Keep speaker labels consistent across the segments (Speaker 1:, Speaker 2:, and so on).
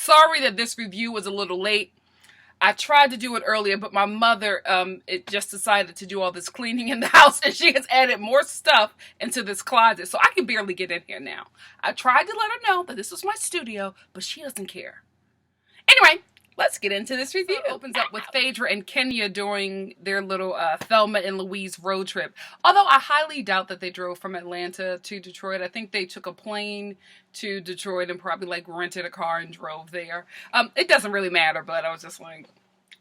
Speaker 1: Sorry that this review was a little late. I tried to do it earlier, but my mother it just decided to do all this cleaning in the house, and she has added more stuff into this closet, so I can barely get in here now. I tried to let her know that this was my studio, but she doesn't care. Anyway, let's get into this review. So it opens up with Phaedra and Kenya during their little Thelma and Louise road trip. Although I highly doubt that they drove from Atlanta to Detroit. I think they took a plane to Detroit and probably like rented a car and drove there. It doesn't really matter, but I was just like,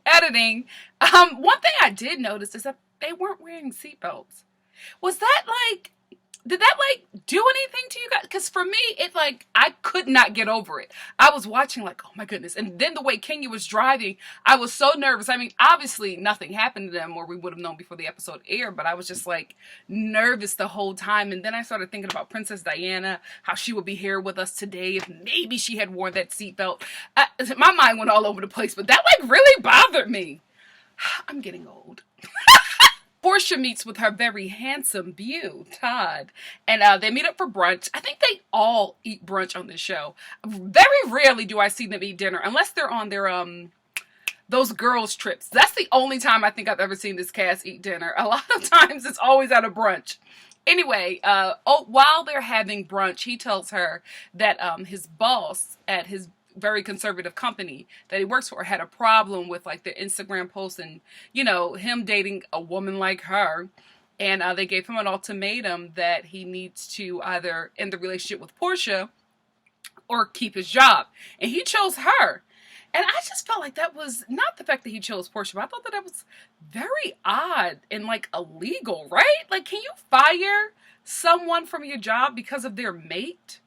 Speaker 1: editing. One thing I did notice is that they weren't wearing seatbelts. Was that like... Did that, like, do anything to you guys? Because for me, it, like, I could not get over it. I was watching, like, oh, my goodness. And then the way Kenya was driving, I was so nervous. I mean, obviously, nothing happened to them, or we would have known before the episode aired. But I was just, like, nervous the whole time. And then I started thinking about Princess Diana, how she would be here with us today if maybe she had worn that seatbelt. My mind went all over the place. But that, like, really bothered me. I'm getting old. Porsha meets with her very handsome beau, Todd, and they meet up for brunch. I think they all eat brunch on this show. Very rarely do I see them eat dinner, unless they're on their, those girls' trips. That's the only time I think I've ever seen this cast eat dinner. A lot of times it's always at a brunch. Anyway, while they're having brunch, he tells her that his boss at his very conservative company that he works for had a problem with like the Instagram posts and, you know, him dating a woman like her. And they gave him an ultimatum that he needs to either end the relationship with Porsha or keep his job. And he chose her. And I just felt like that was not the fact that he chose Porsha, but I thought that was very odd and like illegal, right? Like, can you fire someone from your job because of their mate?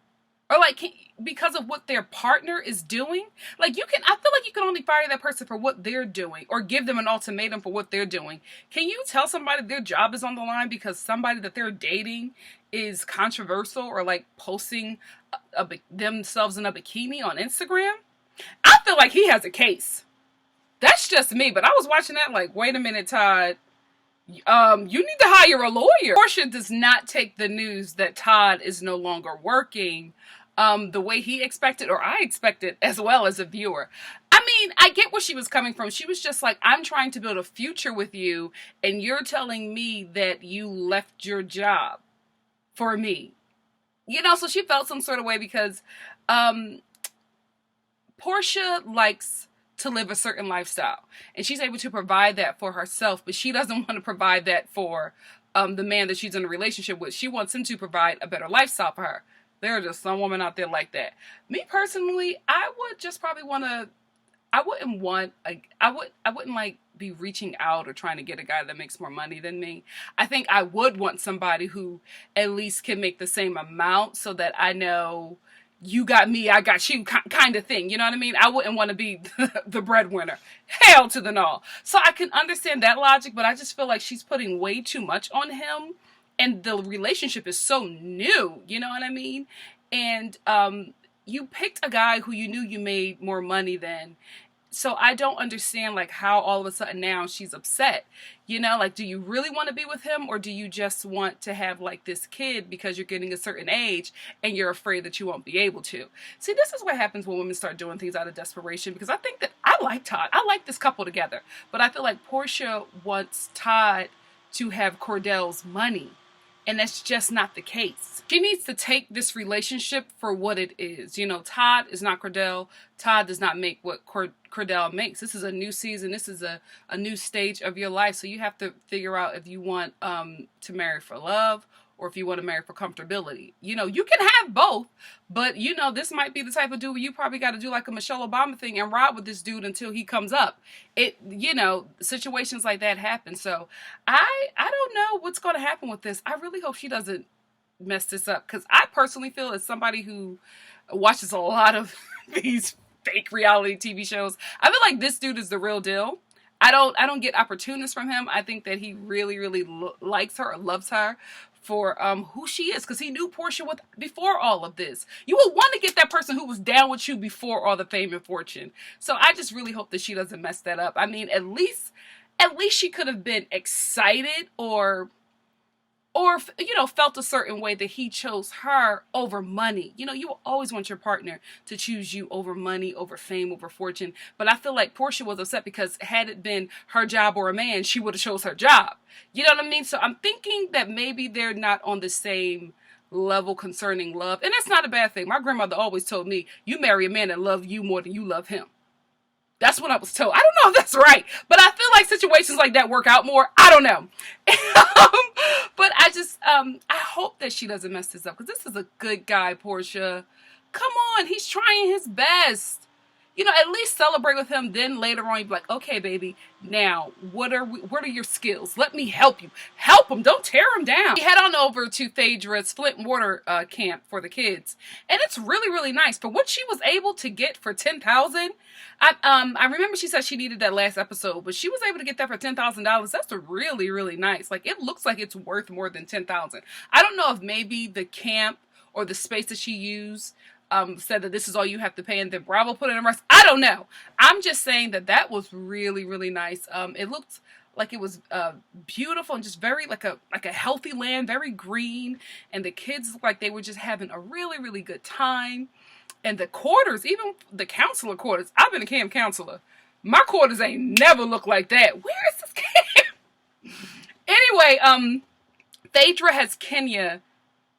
Speaker 1: Or like because of what their partner is doing? Like I feel like you can only fire that person for what they're doing or give them an ultimatum for what they're doing. Can you tell somebody their job is on the line because somebody that they're dating is controversial or like posting themselves in a bikini on Instagram? I feel like he has a case. That's just me, but I was watching that like, wait a minute, Todd. You need to hire a lawyer. Porsha does not take the news that Todd is no longer working the way he expected, or I expected as well as a viewer. I mean, I get where she was coming from. She was just like, I'm trying to build a future with you, and you're telling me that you left your job for me. You know, so she felt some sort of way because Porsha likes to live a certain lifestyle, and she's able to provide that for herself, but she doesn't want to provide that for the man that she's in a relationship with. She wants him to provide a better lifestyle for her. There are just some women out there like that. Me personally, I would just probably want to, I wouldn't like be reaching out or trying to get a guy that makes more money than me. I think I would want somebody who at least can make the same amount so that I know you got me, I got you kind of thing. You know what I mean? I wouldn't want to be the breadwinner. Hell to the no. So I can understand that logic, but I just feel like she's putting way too much on him. And the relationship is so new. You know what I mean? And you picked a guy who you knew you made more money than. So I don't understand like how all of a sudden now she's upset. You know, like, do you really want to be with him, or do you just want to have like this kid because you're getting a certain age and you're afraid that you won't be able to? See, this is what happens when women start doing things out of desperation, because I think that I like Todd. I like this couple together, but I feel like Porsha wants Todd to have Cordell's money. And that's just not the case. She needs to take this relationship for what it is. You know, Todd is not Cordell. Todd does not make what Cordell makes. This is a new season. This is a new stage of your life. So you have to figure out if you want to marry for love or if you want to marry for comfortability. You know, you can have both, but you know, this might be the type of dude where you probably got to do like a Michelle Obama thing and ride with this dude until he comes up. You know, situations like that happen. So I don't know what's going to happen with this. I really hope she doesn't mess this up, because I personally feel, as somebody who watches a lot of these fake reality TV shows, I feel like this dude is the real deal. I don't get opportunists from him. I think that he really, really likes her or loves her for who she is, because he knew Porsha before all of this. You would want to get that person who was down with you before all the fame and fortune. So I just really hope that she doesn't mess that up. I mean, at least she could have been excited or or, you know, felt a certain way that he chose her over money. You know, you will always want your partner to choose you over money, over fame, over fortune. But I feel like Porsha was upset because had it been her job or a man, she would have chose her job. You know what I mean? So I'm thinking that maybe they're not on the same level concerning love. And that's not a bad thing. My grandmother always told me, you marry a man that loves you more than you love him. That's what I was told. I don't know if that's right, but I feel like situations like that work out more. I don't know. But I just, I hope that she doesn't mess this up, because this is a good guy, Porsha. Come on, he's trying his best. You know, at least celebrate with him. Then later on, you'd be like, okay, baby, now what are your skills? Let me help you. Help him. Don't tear him down. We head on over to Phaedra's Flint water camp for the kids, and it's really, really nice. For what she was able to get for $10,000, I remember she said she needed that last episode, but she was able to get that for $10,000. That's really, really nice. Like, it looks like it's worth more than $10,000. I don't know if maybe the camp or the space that she used said that this is all you have to pay, and then Bravo put in the rest. I don't know. I'm just saying that that was really, really nice. It looked like it was beautiful and just very like a healthy land, very green, and the kids looked like they were just having a really, really good time. And the quarters, even the counselor quarters. I've been a camp counselor. My quarters ain't never looked like that. Where is this camp? Anyway, Phaedra has Kenya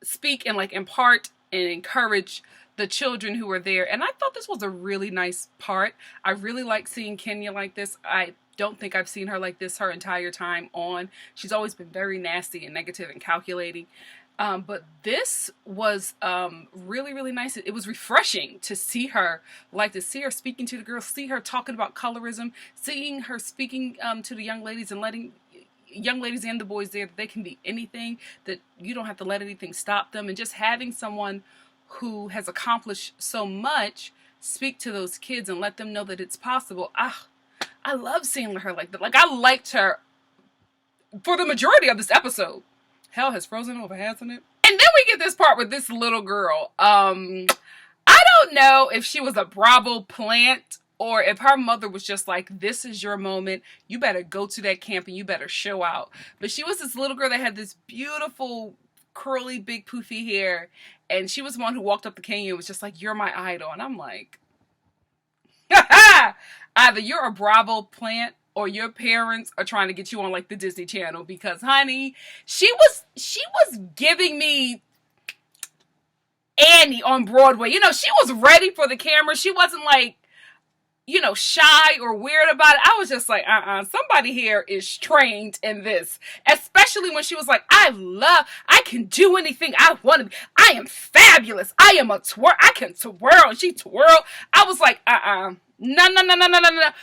Speaker 1: speak and like impart and encourage the children who were there, and I thought this was a really nice part. I really like seeing Kenya like this. I don't think I've seen her like this her entire time on. She's always been very nasty and negative and calculating. But this was really, really nice. It was refreshing to see her, like to see her speaking to the girls, see her talking about colorism, seeing her speaking to the young ladies and letting young ladies and the boys there that they can be anything, that you don't have to let anything stop them, and just having someone who has accomplished so much speak to those kids and let them know that it's possible. I love seeing her like that. Like, I liked her for the majority of this episode. Hell has frozen over, hasn't it? And then we get this part with this little girl. I don't know if she was a Bravo plant or if her mother was just like, this is your moment. You better go to that camp and you better show out. But she was this little girl that had this beautiful curly, big, poofy hair. And she was the one who walked up to Kenya and was just like, you're my idol. And I'm like, either you're a Bravo plant or your parents are trying to get you on like the Disney Channel, because honey, she was giving me Annie on Broadway. You know, she was ready for the camera. She wasn't like, you know, shy or weird about it. I was just like, somebody here is trained in this. Especially when she was like, I can do anything I want to be. I am fabulous. I am a twirl. I can twirl. And she twirled. I was like, No.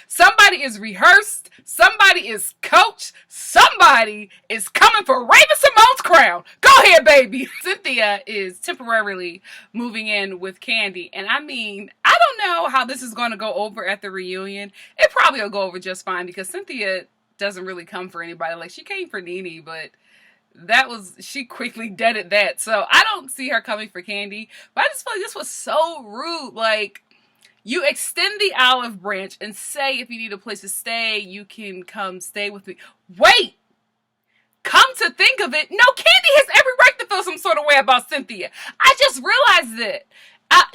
Speaker 1: Somebody is rehearsed. Somebody is coached. Somebody is coming for Raven-Symoné's crown. Go ahead, baby. Cynthia is temporarily moving in with Kandi. And I mean, I don't know how this is going to go over at the reunion. It probably will go over just fine, because Cynthia doesn't really come for anybody. Like, she came for Nene, but she quickly deaded that. So I don't see her coming for Kandi. But I just feel like this was so rude. Like, you extend the olive branch and say if you need a place to stay, you can come stay with me. Wait! Come to think of it, no, Kandi has every right to feel some sort of way about Cynthia. I just realized it.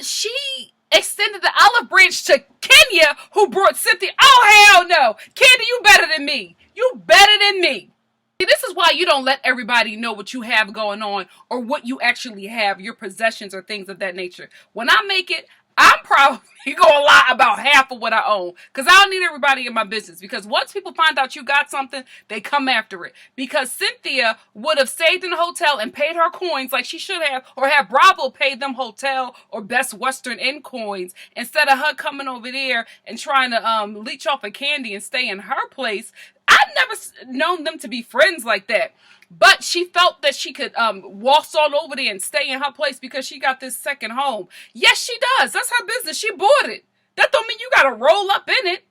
Speaker 1: She extended the olive branch to Kenya, who brought Cynthia. Oh, hell no. Kandi, you better than me. You better than me. This is why you don't let everybody know what you have going on or what you actually have, your possessions or things of that nature. When I make it, I'm probably going to lie about half of what I own, because I don't need everybody in my business. Because once people find out you got something, they come after it. Because Cynthia would have stayed in the hotel and paid her coins like she should have, or have Bravo paid them hotel or Best Western Inn coins, instead of her coming over there and trying to leech off of Kandi and stay in her place. I've never known them to be friends like that. But she felt that she could waltz all over there and stay in her place because she got this second home. Yes, she does. That's her business. She bought it. That don't mean you got to roll up in it.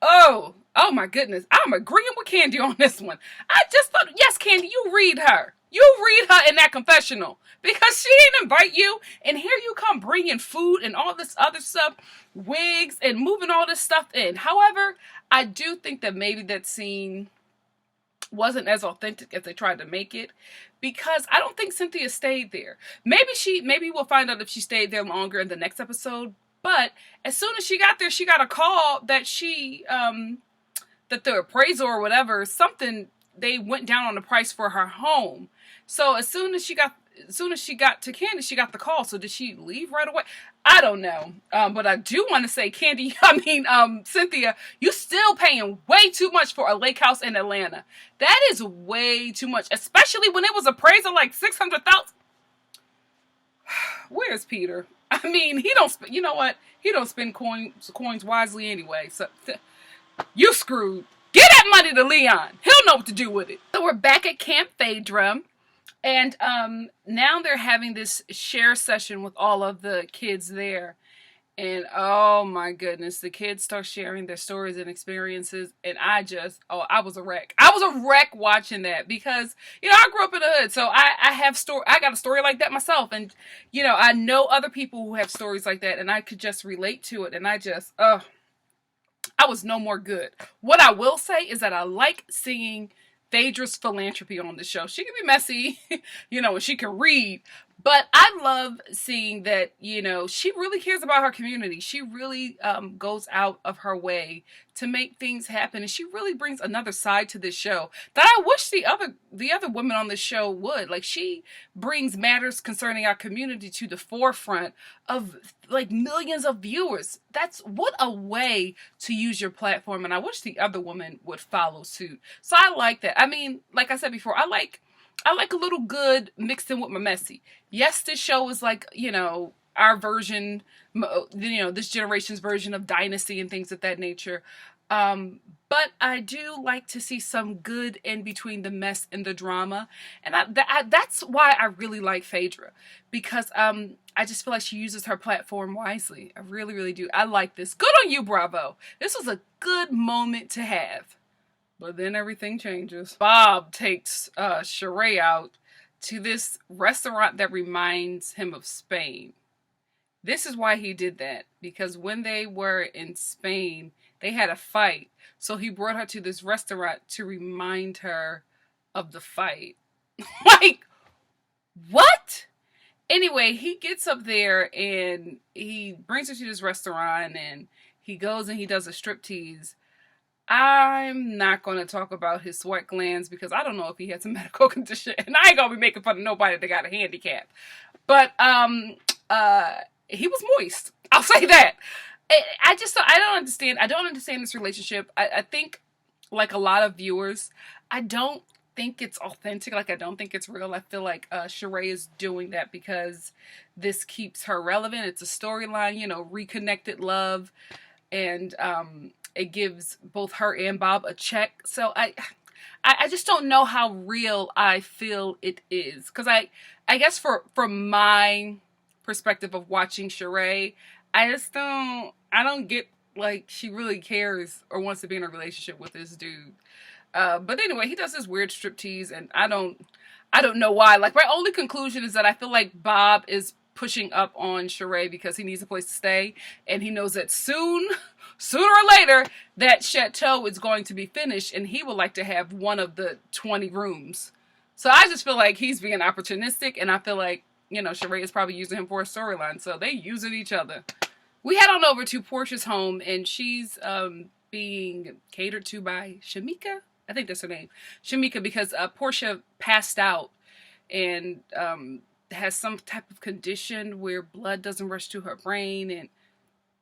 Speaker 1: Oh my goodness. I'm agreeing with Kandi on this one. I just thought, yes, Kandi, you read her. You read her in that confessional, because she didn't invite you. And here you come bringing food and all this other stuff, wigs, and moving all this stuff in. However, I do think that maybe that scene wasn't as authentic as they tried to make it, because I don't think Cynthia stayed there. Maybe we'll find out if she stayed there longer in the next episode. But as soon as she got there, she got a call that that the appraisal or whatever, something, they went down on the price for her home. So as soon as she got to Candy, she got the call. So did she leave right away? I don't know. But I do want to say, Cynthia, you still paying way too much for a lake house in Atlanta. That is way too much, especially when it was appraisal like $600,000. Where's Peter? I mean, he don't. You know what? He don't spend coins wisely anyway. So you screwed. Get that money to Leon. He'll know what to do with it. So we're back at Camp Phaedra. And now they're having this share session with all of the kids there. And oh my goodness, the kids start sharing their stories and experiences. And I was a wreck. I was a wreck watching that because, I grew up in the hood. So I got a story like that myself. And, I know other people who have stories like that. And I could just relate to it. And I was no more good. What I will say is that I like seeing Phaedra's Philanthropy on the show. She can be messy, and she can read. But I love seeing that, she really cares about her community. She really goes out of her way to make things happen. And she really brings another side to this show that I wish the other women on this show would. Like, she brings matters concerning our community to the forefront of, like, millions of viewers. That's what a way to use your platform. And I wish the other women would follow suit. So I like that. I mean, like I said before, I like a little good mixed in with my messy. Yes, this show is like, our version, this generation's version of Dynasty and things of that nature. But I do like to see some good in between the mess and the drama. And that's why I really like Phaedra. Because I just feel like she uses her platform wisely. I really, really do. I like this. Good on you, Bravo. This was a good moment to have. But then everything changes. Bob takes Sheree out to this restaurant that reminds him of Spain. This is why he did that. Because when they were in Spain, they had a fight. So he brought her to this restaurant to remind her of the fight. Like, what? Anyway, he gets up there and he brings her to this restaurant and he goes and he does a striptease. I'm not going to talk about his sweat glands because I don't know if he has a medical condition. And I ain't going to be making fun of nobody that got a handicap. But he was moist. I'll say that. I don't understand. I don't understand this relationship. I think, like a lot of viewers, I don't think it's authentic. Like, I don't think it's real. I feel like Sheree is doing that because this keeps her relevant. It's a storyline, reconnected love. And it gives both her and Bob a check. So I just don't know how real I feel it is. Because I guess from my perspective of watching Sheree, I don't get like she really cares or wants to be in a relationship with this dude. But anyway, he does this weird striptease and I don't know why. Like, my only conclusion is that I feel like Bob is pushing up on Sheree because he needs a place to stay. And he knows that sooner or later, that chateau is going to be finished and he would like to have one of the 20 rooms. So I just feel like he's being opportunistic and I feel like, Sheree is probably using him for a storyline. So they using each other. We head on over to Porsha's home and she's being catered to by Shamika. I think that's her name. Shamika, because Porsha passed out and has some type of condition where blood doesn't rush to her brain, and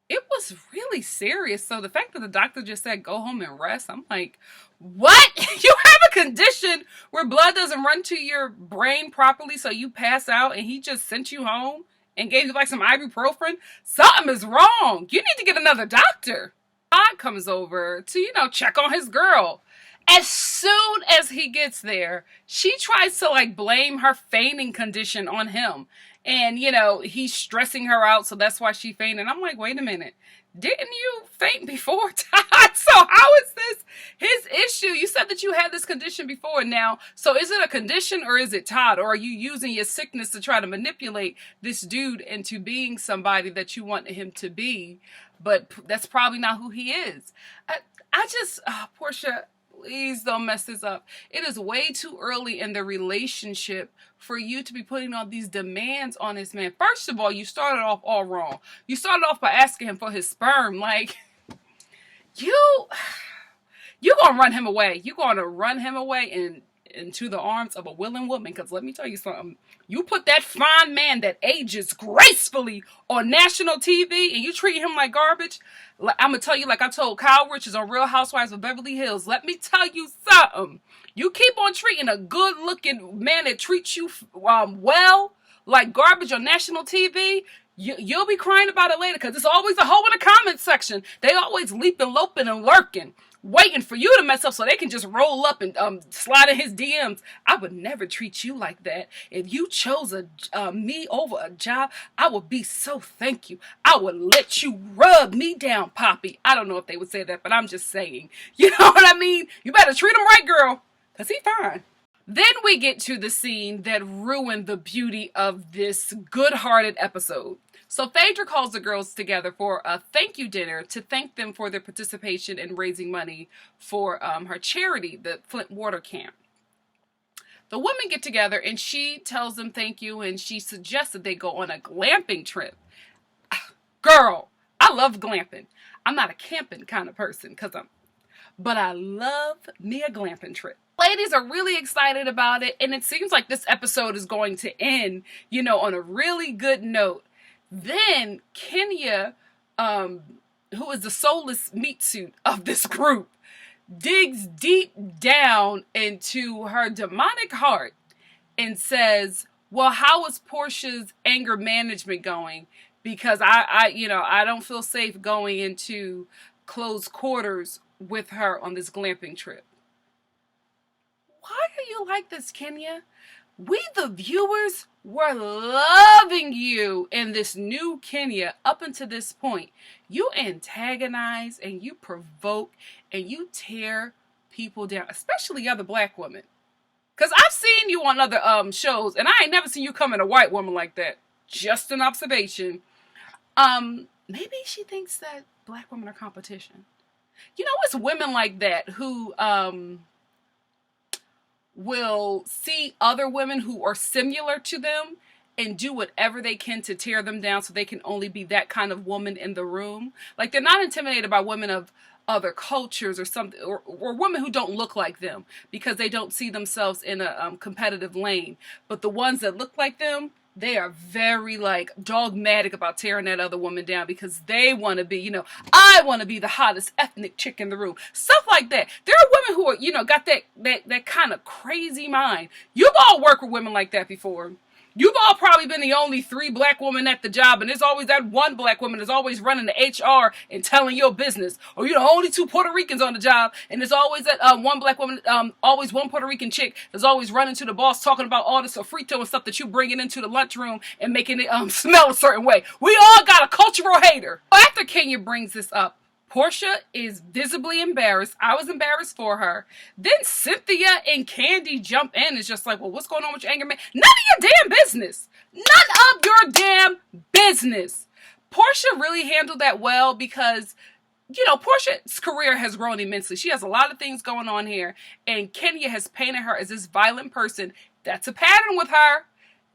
Speaker 1: it was really serious. So the fact that the doctor just said go home and rest, I'm like, what? You have a condition where blood doesn't run to your brain properly, so you pass out and he just sent you home and gave you like some ibuprofen? Something is wrong. You need to get another doctor. Todd comes over to, check on his girl. As soon as he gets there, she tries to like blame her fainting condition on him. And, he's stressing her out, so that's why she fainted. I'm like, wait a minute. Didn't you faint before, Todd? So how is this his issue? You said that you had this condition before now. So is it a condition or is it Todd? Or are you using your sickness to try to manipulate this dude into being somebody that you want him to be? But that's probably not who he is. Porsha, please don't mess this up. It is way too early in the relationship for you to be putting all these demands on this man. First of all, you started off all wrong. You started off by asking him for his sperm. Like, you're going to run him away. You're going to run him away into the arms of a willing woman. Because let me tell you something. You put that fine man that ages gracefully on national TV and you treat him like garbage. I'm going to tell you like I told Kyle Richards on Real Housewives of Beverly Hills. Let me tell you something. You keep on treating a good-looking man that treats you well like garbage on national TV, you'll be crying about it later because there's always a hoe in the comment section. They always leaping, loping, and lurking, waiting for you to mess up so they can just roll up and slide in his DMs. I would never treat you like that. If you chose me over a job, I would be so thank you. I would let you rub me down, Poppy. I don't know if they would say that, but I'm just saying. You know what I mean? You better treat him right, girl, because he's fine. Then we get to the scene that ruined the beauty of this good-hearted episode. So Phaedra calls the girls together for a thank you dinner to thank them for their participation in raising money for her charity, the Flint water camp. The women get together and she tells them thank you and she suggests that they go on a glamping trip. Girl, I love glamping. I'm not a camping kind of person but I love me a glamping trip. Ladies are really excited about it, and it seems like this episode is going to end, on a really good note. Then Kenya, who is the soulless meat suit of this group, digs deep down into her demonic heart and says, well, how is Porsha's anger management going? Because I don't feel safe going into close quarters with her on this glamping trip. Why are you like this, Kenya? We, the viewers, were loving you in this new Kenya up until this point. You antagonize and you provoke and you tear people down, especially other black women. Because I've seen you on other shows, and I ain't never seen you come at a white woman like that. Just an observation. Maybe she thinks that black women are competition. It's women like that who will see other women who are similar to them and do whatever they can to tear them down so they can only be that kind of woman in the room. Like, they're not intimidated by women of other cultures or something, or women who don't look like them because they don't see themselves in a competitive lane. But the ones that look like them, they are very dogmatic about tearing that other woman down because they want to be, I want to be the hottest ethnic chick in the room. Stuff like that. There are women who are, got that kind of crazy mind. You've all worked with women like that before. You've all probably been the only 3 black women at the job, and there's always that one black woman that's always running the HR and telling your business. Or you're the only 2 Puerto Ricans on the job, and there's always that one black woman, always one Puerto Rican chick that's always running to the boss talking about all the sofrito and stuff that you bringing into the lunchroom and making it smell a certain way. We all got a cultural hater. After Kenya brings this up, Porsha is visibly embarrassed. I was embarrassed for her. Then Cynthia and Candy jump in. It's just like, well, what's going on with your anger, man? None of your damn business. None of your damn business. Porsha really handled that well because, Porsha's career has grown immensely. She has a lot of things going on here. And Kenya has painted her as this violent person. That's a pattern with her.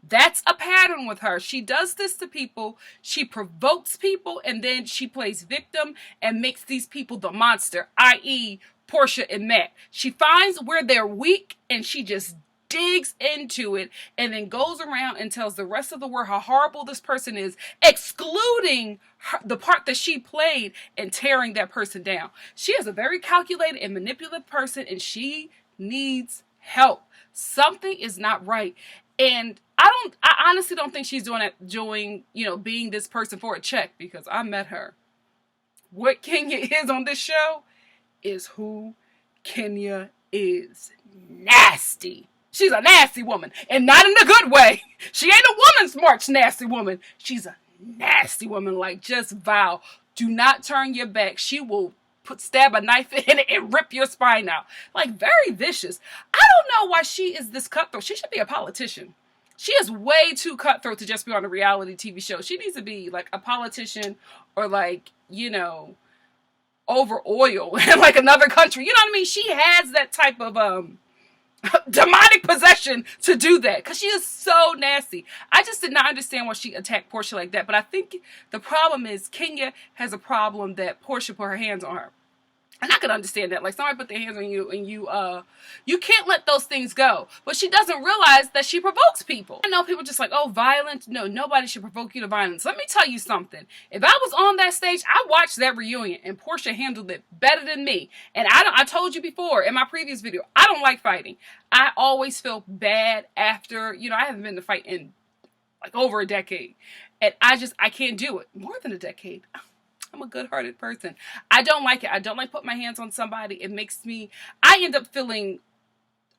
Speaker 1: That's a pattern with her. She does this to people. She provokes people and then she plays victim and makes these people the monster, i.e. Porsha and Matt. She finds where they're weak and she just digs into it and then goes around and tells the rest of the world how horrible this person is, excluding the part that she played in tearing that person down. She is a very calculated and manipulative person and she needs help. Something is not right. And I honestly don't think she's being this person for a check because I met her. What Kenya is on this show is who Kenya is. Nasty. She's a nasty woman and not in a good way. She ain't a woman's march nasty woman. She's a nasty woman. Just vow. Do not turn your back. She will stab a knife in it and rip your spine out. Very vicious. I don't know why she is this cutthroat. She should be a politician. She is way too cutthroat to just be on a reality TV show. She needs to be a politician or over oil in like another country. You know what I mean? She has that type of demonic possession to do that because she is so nasty. I just did not understand why she attacked Porsha like that. But I think the problem is Kenya has a problem that Porsha put her hands on her. And I can understand that. Like, somebody put their hands on you and you can't let those things go. But she doesn't realize that she provokes people. I know people just like, oh, violence. No, nobody should provoke you to violence. Let me tell you something. If I was on that stage, I watched that reunion and Porsha handled it better than me. And I told you before in my previous video, I don't like fighting. I always feel bad after, I haven't been to fight in like over a decade. And I can't do it. More than a decade. I'm a good-hearted person. I don't like it. I don't like putting my hands on somebody. It makes me, I end up feeling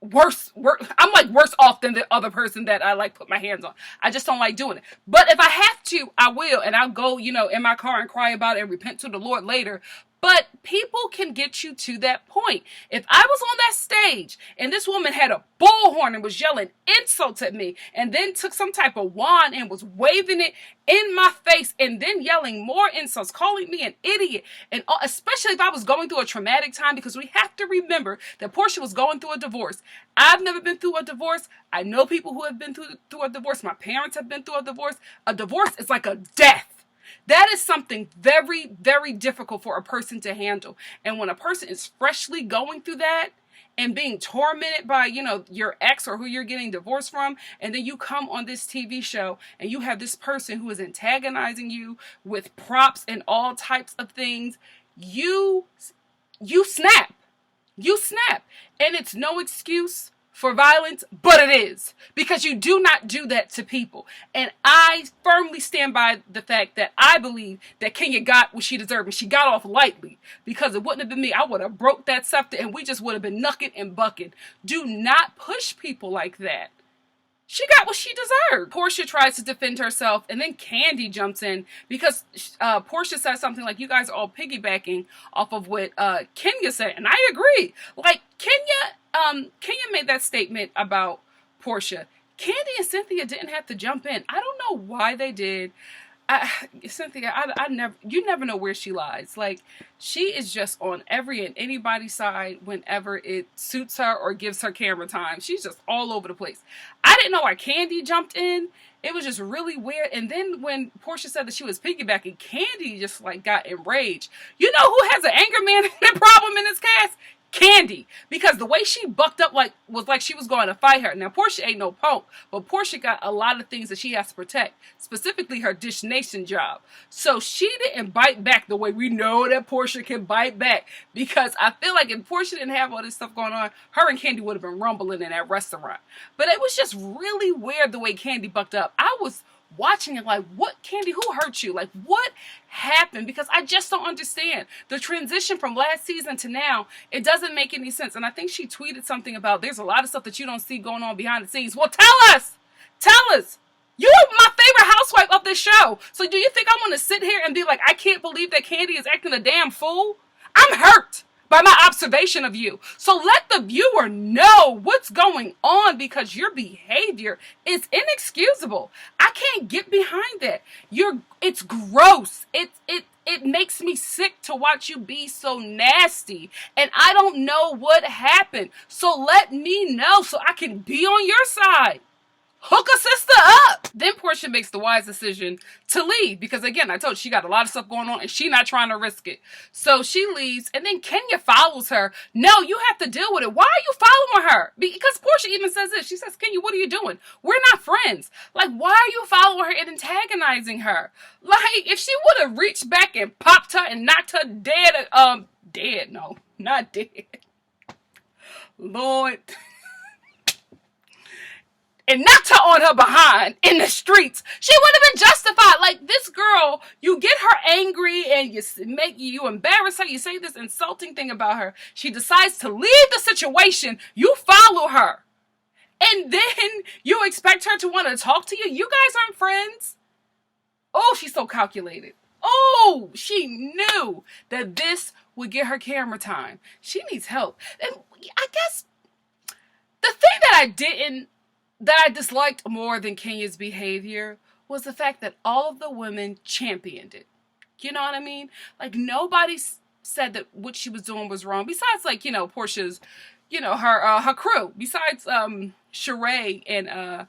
Speaker 1: worse. I'm like worse off than the other person that I like put my hands on. I just don't like doing it. But if I have to, I will. And I'll go, in my car and cry about it and repent to the Lord later. But people can get you to that point. If I was on that stage and this woman had a bullhorn and was yelling insults at me and then took some type of wand and was waving it in my face and then yelling more insults, calling me an idiot, and especially if I was going through a traumatic time, because we have to remember that Porsha was going through a divorce. I've never been through a divorce. I know people who have been through a divorce. My parents have been through a divorce. A divorce is like a death. That is something very, very difficult for a person to handle. And when a person is freshly going through that and being tormented by, your ex or who you're getting divorced from, and then you come on this TV show and you have this person who is antagonizing you with props and all types of things, you snap. You snap. And it's no excuse for violence, but it is, because you do not do that to people. And I firmly stand by the fact that I believe that Kenya got what she deserved, and she got off lightly, because it wouldn't have been me. I would have broke that scepter and we just would have been knucking and bucking. Do not push people like that. She got what she deserved. Porsha tries to defend herself, and then Kandi jumps in because Porsha says something like, you guys are all piggybacking off of what Kenya said, and I agree. Like, Kenya made that statement about Porsha. Kandi and Cynthia didn't have to jump in. I don't know why they did. Cynthia, you never know where she lies. Like, she is just on every and anybody's side whenever it suits her or gives her camera time. She's just all over the place. I didn't know why Kandi jumped in. It was just really weird. And then when Porsha said that she was piggybacking, Kandi just like got enraged. You know who has an anger management problem in this cast? Kandi, because the way she bucked up was like she was going to fight her. Now, Porsha ain't no punk, but Porsha got a lot of things that she has to protect, specifically her Dish Nation job. So she didn't bite back the way we know that Porsha can bite back, because I feel like if Porsha didn't have all this stuff going on, her and Kandi would have been rumbling in that restaurant. But it was just really weird the way Kandi bucked up. I was watching it like, what, Kandi, who hurt you? Like, what happened? Because I just don't understand. The transition from last season to now, it doesn't make any sense. And I think she tweeted something about there's a lot of stuff that you don't see going on behind the scenes. Well, tell us! You're my favorite housewife of this show. So do you think I want to sit here and be like, I can't believe that Kandi is acting a damn fool? I'm hurt by my observation of you. So let the viewer know what's going on, because your behavior is inexcusable. I can't get behind that. It's gross. It makes me sick to watch you be so nasty. And I don't know what happened. So let me know so I can be on your side. Hook a sister up. Then Porsha makes the wise decision to leave, because again, I told you, she got a lot of stuff going on and she not trying to risk it. So she leaves, and then Kenya follows her. No, you have to deal with it. Why are you following her? Because Porsha even says this. She says, Kenya, what are you doing? We're not friends. Like, why are you following her and antagonizing her? Like, if she would have reached back and popped her and knocked her dead, no, not dead. Lord. And knocked her on her behind in the streets, she would have been justified. Like, this girl, you get her angry and you embarrass her. You say this insulting thing about her. She decides to leave the situation. You follow her. And then you expect her to want to talk to you. You guys aren't friends. Oh, she's so calculated. Oh, she knew that this would get her camera time. She needs help. And I guess the thing that I disliked more than Kenya's behavior was the fact that all of the women championed it. You know what I mean? Like, nobody said that what she was doing was wrong. Besides, like, Portia's, her crew. Besides Sheree and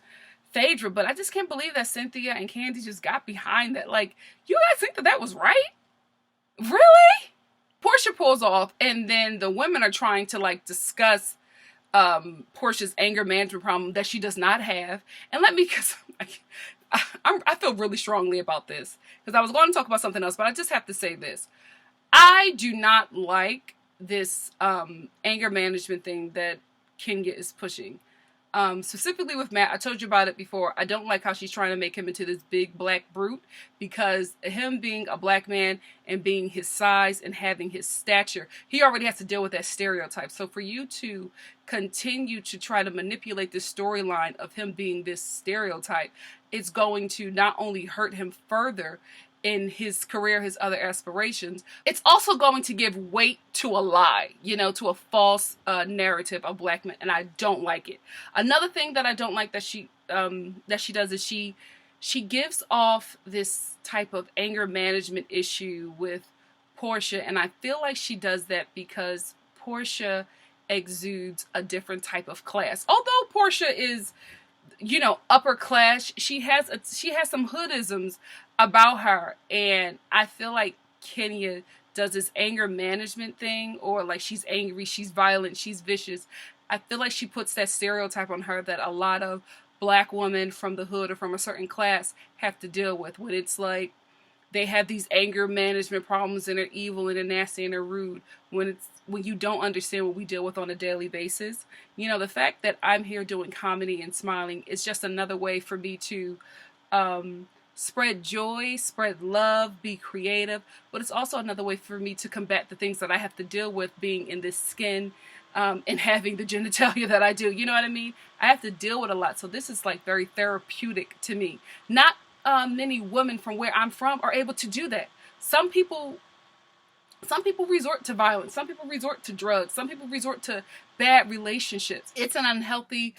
Speaker 1: Phaedra. But I just can't believe that Cynthia and Candy just got behind that. Like, you guys think that that was right? Really? Porsha pulls off, and then the women are trying to, like, discuss Portia's anger management problem that she does not have. And because I feel really strongly about this, because I was going to talk about something else, but I just have to say this. I do not like this anger management thing that Kenya is pushing. Specifically with Matt, I told you about it before. I don't like how she's trying to make him into this big black brute, because him being a black man and being his size and having his stature, he already has to deal with that stereotype. So for you to continue to try to manipulate this storyline of him being this stereotype, it's going to not only hurt him further in his career, his other aspirations, it's also going to give weight to a lie, to a false narrative of black men, and I don't like it. Another thing that I don't like that she does is she gives off this type of anger management issue with Porsha, and I feel like she does that because Porsha exudes a different type of class. Although Porsha is, upper class, she has some hoodisms about her, and I feel like Kenya does this anger management thing, or like she's angry, she's violent, she's vicious. I feel like she puts that stereotype on her that a lot of black women from the hood or from a certain class have to deal with, when it's like they have these anger management problems and they're evil and they're nasty and they're rude, when you don't understand what we deal with on a daily basis. The fact that I'm here doing comedy and smiling is just another way for me to spread joy, spread love, be creative, but it's also another way for me to combat the things that I have to deal with being in this skin and having the genitalia that I do. You know what I mean? I have to deal with a lot, so this is like very therapeutic to me. Not many women from where I'm from are able to do that. Some people resort to violence. Some people resort to drugs. Some people resort to bad relationships. It's an unhealthy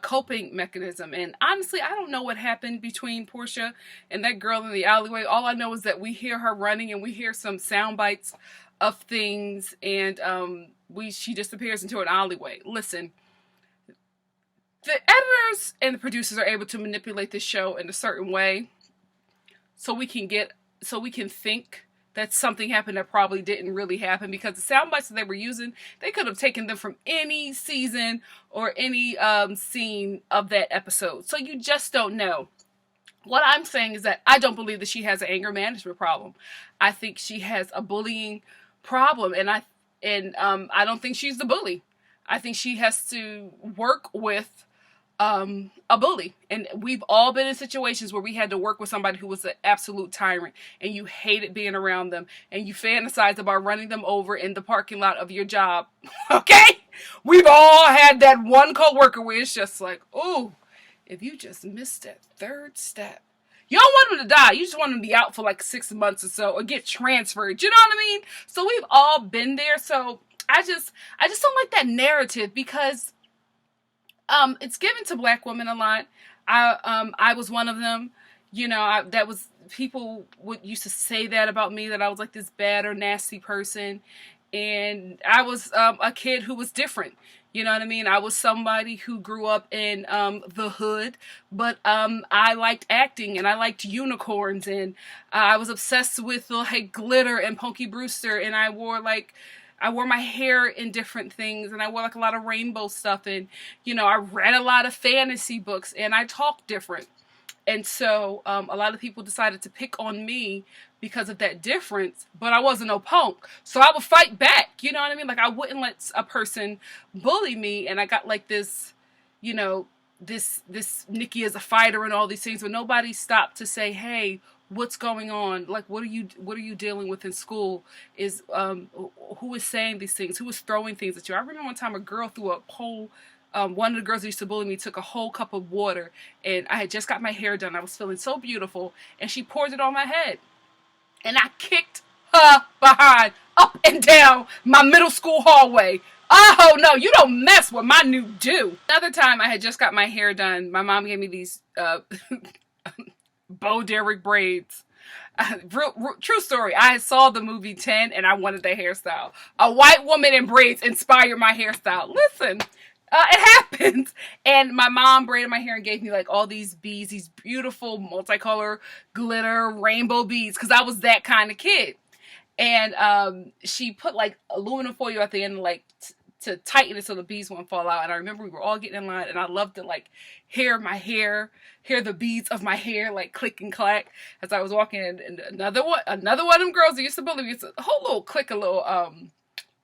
Speaker 1: coping mechanism. And honestly, I don't know what happened between Porsha and that girl in the alleyway. All I know is that we hear her running and we hear some sound bites of things, and she disappears into an alleyway. Listen, the editors and the producers are able to manipulate this show in a certain way so we can think that something happened that probably didn't really happen, because the sound bites that they were using, they could have taken them from any season or any scene of that episode. So you just don't know. What I'm saying is that I don't believe that she has an anger management problem. I think she has a bullying problem, and I don't think she's the bully. I think she has to work with a bully. And we've all been in situations where we had to work with somebody who was an absolute tyrant, and you hated being around them, and you fantasized about running them over in the parking lot of your job. Okay? We've all had that one coworker where it's just like, oh, if you just missed that third step. You don't want them to die. You just want them to be out for like 6 months or so, or get transferred. You know what I mean? So we've all been there. So I just don't like that narrative, because it's given to black women a lot. I was one of them. People used to say that about me, that I was like this bad or nasty person, and I was a kid who was different. You know what I mean? I was somebody who grew up in the hood, but I liked acting, and I liked unicorns, and I was obsessed with like glitter and Punky Brewster, and I wore my hair in different things, and I wore like a lot of rainbow stuff, and I read a lot of fantasy books, and I talked different. And so a lot of people decided to pick on me because of that difference, but I wasn't no punk. So I would fight back, you know what I mean? Like, I wouldn't let a person bully me, and I got like this, this Nikki is a fighter and all these things, but nobody stopped to say, hey, what's going on? Like, what are you dealing with in school? Is who is saying these things? Who is throwing things at you? I remember one time a girl threw a whole one of the girls that used to bully me took a whole cup of water, and I had just got my hair done. I was feeling so beautiful, and she poured it on my head, and I kicked her behind up and down my middle school hallway. Oh no, you don't mess with my new do. Another time I had just got my hair done. My mom gave me these Bo Derek braids. True story. I saw the movie 10 and I wanted that hairstyle. A white woman in braids inspired my hairstyle. Listen, it happens. And my mom braided my hair and gave me like all these beads, these beautiful multicolor glitter rainbow beads, because I was that kind of kid. And she put like aluminum foil at the end, like to tighten it so the beads won't fall out. And I remember we were all getting in line, and I loved to like hear the beads of my hair like click and clack as I was walking in. And another one of them girls that used to bully me, it's a whole little clique of little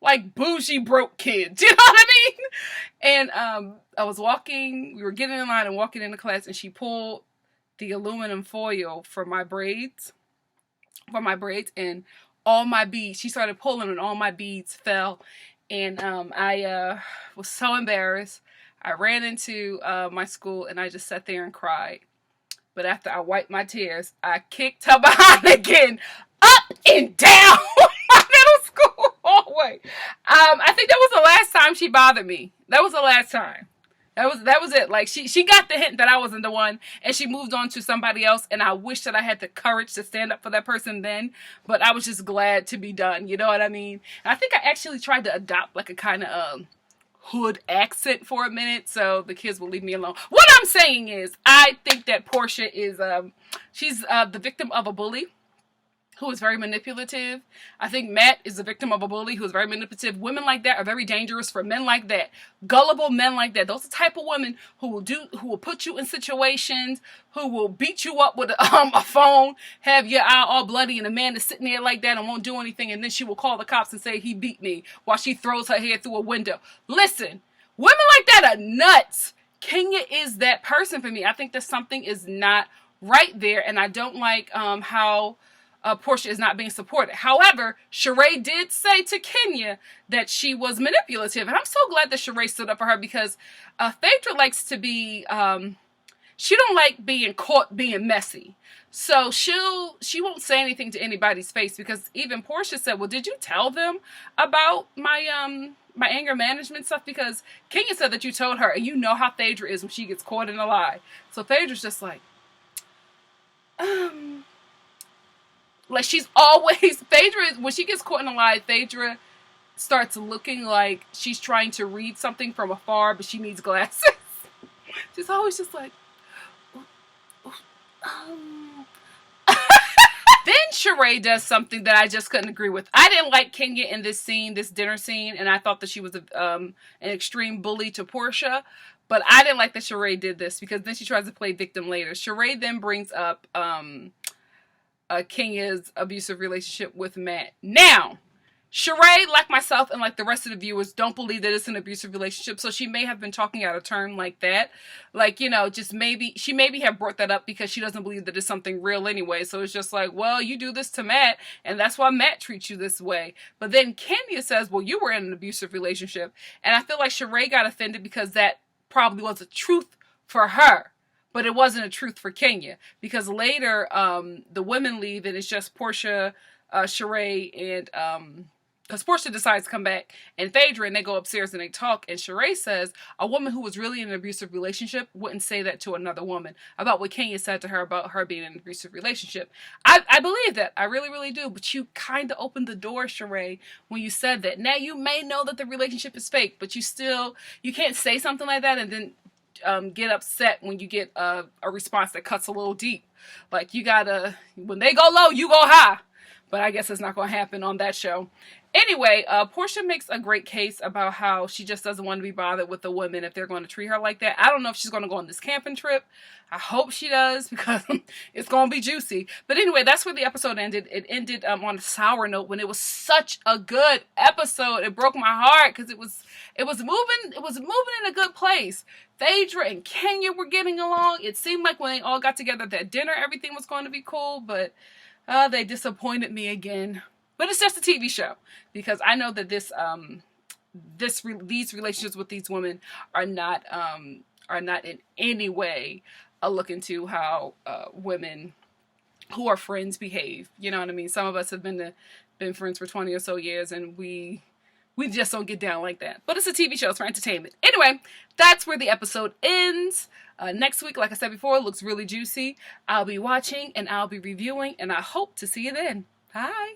Speaker 1: like bougie broke kids, you know what I mean? And I was walking, we were getting in line and walking into class, and she pulled the aluminum foil for my braids, and all my beads, she started pulling and all my beads fell. And I was so embarrassed. I ran into my school and I just sat there and cried. But after I wiped my tears, I kicked her behind again, up and down my middle school hallway. I think that was the last time she bothered me. That was the last time. That was it. Like she got the hint that I wasn't the one, and she moved on to somebody else. And I wish that I had the courage to stand up for that person then, but I was just glad to be done. You know what I mean? And I think I actually tried to adopt like a kind of hood accent for a minute, so the kids will leave me alone. What I'm saying is, I think that Porsha is she's the victim of a bully who is very manipulative. I think Matt is the victim of a bully who is very manipulative. Women like that are very dangerous for men like that. Gullible men like that. Those are the type of women who will put you in situations, who will beat you up with a phone, have your eye all bloody, and a man is sitting there like that and won't do anything, and then she will call the cops and say he beat me while she throws her hair through a window. Listen, women like that are nuts. Kenya is that person for me. I think that something is not right there, and I don't like how Porsha is not being supported. However, Sheree did say to Kenya that she was manipulative. And I'm so glad that Sheree stood up for her, because Phaedra likes to be, she don't like being caught being messy. So she won't say anything to anybody's face, because even Porsha said, well, did you tell them about my anger management stuff? Because Kenya said that you told her, and you know how Phaedra is when she gets caught in a lie. So Phaedra's just like she's always, Phaedra, when she gets caught in a lie, Phaedra starts looking like she's trying to read something from afar, but she needs glasses. She's always just like, Then Sheree does something that I just couldn't agree with. I didn't like Kenya in this scene, this dinner scene, and I thought that she was an extreme bully to Porsha. But I didn't like that Sheree did this, because then she tries to play victim later. Sheree then brings up Kenya's abusive relationship with Matt. Now, Sheree, like myself and like the rest of the viewers, don't believe that it's an abusive relationship, so she may have been talking out of turn like that. Like, you know, just maybe, she maybe have brought that up because she doesn't believe that it's something real anyway, so it's just like, well, you do this to Matt, and that's why Matt treats you this way. But then Kenya says, well, you were in an abusive relationship, and I feel like Sheree got offended because that probably was the truth for her. But it wasn't a truth for Kenya, because later the women leave and it's just Porsha, Sheree, and because Porsha decides to come back and Phaedra, and they go upstairs and they talk, and Sheree says a woman who was really in an abusive relationship wouldn't say that to another woman about what Kenya said to her about her being in an abusive relationship. I believe that. I really, really do. But you kind of opened the door, Sheree, when you said that. Now you may know that the relationship is fake, but you can't say something like that and then get upset when you get a response that cuts a little deep. Like, you gotta, when they go low, you go high. But I guess it's not gonna happen on that show. Anyway, Porsha makes a great case about how she just doesn't want to be bothered with the women if they're going to treat her like that. I don't know if she's going to go on this camping trip. I hope she does, because it's going to be juicy. But anyway, that's where the episode ended. It ended on a sour note when it was such a good episode. It broke my heart because it was moving in a good place. Phaedra and Kenya were getting along. It seemed like when they all got together at dinner, everything was going to be cool, but they disappointed me again. But it's just a TV show, because I know that these relationships with these women are not in any way a look into how women who are friends behave. You know what I mean? Some of us have been friends for 20 or so years, and we We just don't get down like that. But it's a TV show. It's for entertainment. Anyway, that's where the episode ends. Next week, like I said before, looks really juicy. I'll be watching and I'll be reviewing, and I hope to see you then. Bye.